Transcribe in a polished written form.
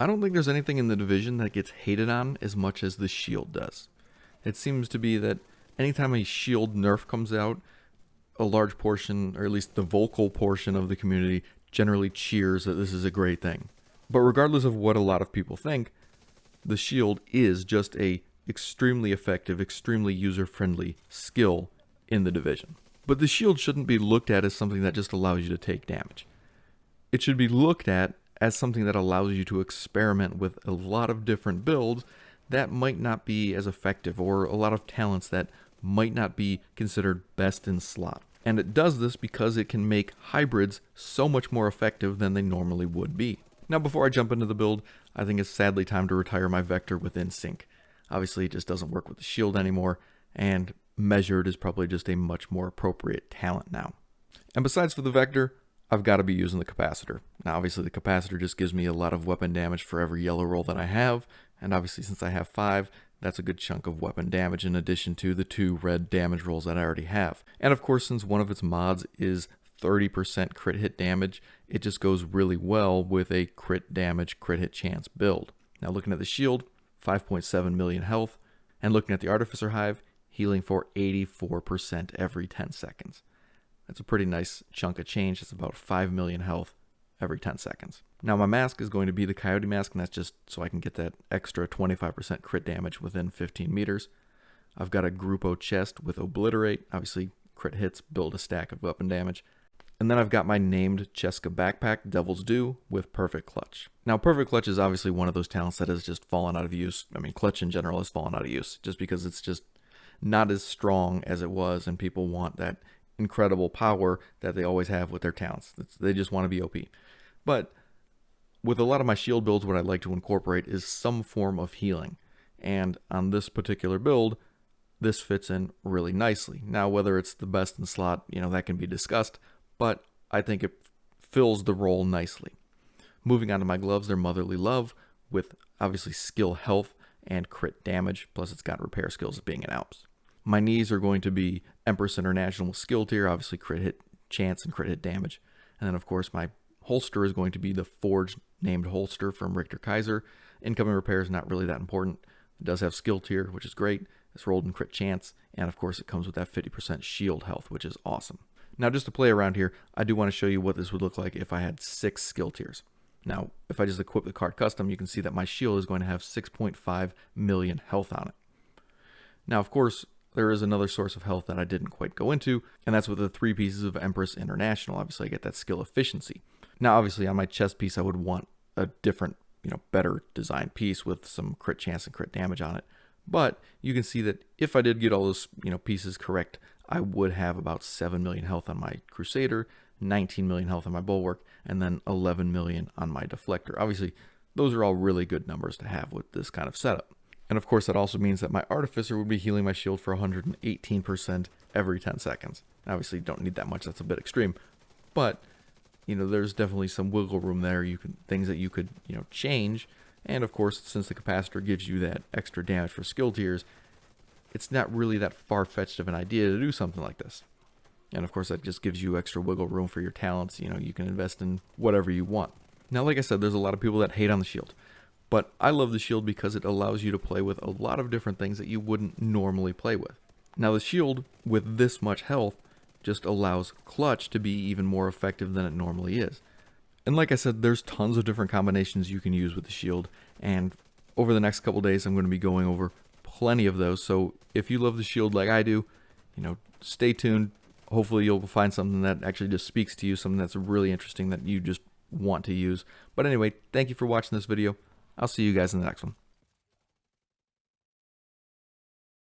I don't think there's anything in the division that gets hated on as much as the shield does. It seems to be that anytime a shield nerf comes out, a large portion, or at least the vocal portion of the community, generally cheers that this is a great thing. But regardless of what a lot of people think, the shield is just a extremely effective, extremely user-friendly skill in the division. But the shield shouldn't be looked at as something that just allows you to take damage. It should be looked at as something that allows you to experiment with a lot of different builds that might not be as effective, or a lot of talents that might not be considered best in slot. And it does this because it can make hybrids so much more effective than they normally would be. Now, before I jump into the build, I think it's sadly time to retire my Vector within sync. Obviously, it just doesn't work with the shield anymore, and measured is probably just a much more appropriate talent now. And besides for the Vector, I've got to be using the Capacitor. Now, obviously, the Capacitor just gives me a lot of weapon damage for every yellow roll that I have, and obviously, since I have 5, that's a good chunk of weapon damage in addition to the 2 red damage rolls that I already have. And of course, since one of its mods is 30% crit hit damage, it just goes really well with a crit damage, crit hit chance build. Now, looking at the shield, 5.7 million health, and looking at the Artificer Hive, healing for 84% every 10 seconds. That's a pretty nice chunk of change. It's about 5 million health every 10 seconds. Now, my mask is going to be the Coyote mask, and that's just so I can get that extra 25% crit damage within 15 meters. I've got a Grupo chest with Obliterate. Obviously, crit hits build a stack of weapon damage. And then I've got my named Cheska backpack, Devil's Due, with Perfect Clutch. Now, Perfect Clutch is obviously one of those talents that has just fallen out of use. I mean, Clutch in general has fallen out of use, just because it's just not as strong as it was, and people want that incredible power that they always have with their talents. They just want to be OP. But with a lot of my shield builds, what I like to incorporate is some form of healing. And on this particular build, this fits in really nicely. Now, whether it's the best in slot, that can be discussed, but I think it fills the role nicely. Moving on to my gloves, they're Motherly Love with obviously skill health and crit damage, plus it's got repair skills of being an Alps. My knees are going to be Empress International with skill tier, obviously crit hit chance and crit hit damage. And then of course my holster is going to be the Forged named holster from Richter Kaiser. Incoming repair is not really that important. It does have skill tier, which is great. It's rolled in crit chance, and of course it comes with that 50% shield health, which is awesome. Now, just to play around here, I do want to show you what this would look like if I had 6 skill tiers. Now, if I just equip the card custom, you can see that my shield is going to have 6.5 million health on it. Now, of course, there is another source of health that I didn't quite go into, and that's with the 3 pieces of Empress International. Obviously, I get that skill efficiency. Now, obviously, on my chest piece, I would want a different, better designed piece with some crit chance and crit damage on it. But you can see that if I did get all those, pieces correct, I would have about 7 million health on my Crusader, 19 million health on my Bulwark, and then 11 million on my Deflector. Obviously, those are all really good numbers to have with this kind of setup. And of course, that also means that my Artificer would be healing my shield for 118% every 10 seconds. Obviously, you don't need that much. That's a bit extreme. But, there's definitely some wiggle room there. Things that you could, change. And of course, since the Capacitor gives you that extra damage for skill tiers, it's not really that far-fetched of an idea to do something like this. And of course, that just gives you extra wiggle room for your talents. You can invest in whatever you want. Now, like I said, there's a lot of people that hate on the shield. But I love the shield because it allows you to play with a lot of different things that you wouldn't normally play with. Now, the shield, with this much health, just allows Clutch to be even more effective than it normally is. And like I said, there's tons of different combinations you can use with the shield, and over the next couple days I'm going to be going over plenty of those. So if you love the shield like I do, stay tuned. Hopefully you'll find something that actually just speaks to you, something that's really interesting that you just want to use. But anyway, thank you for watching this video. I'll see you guys in the next one.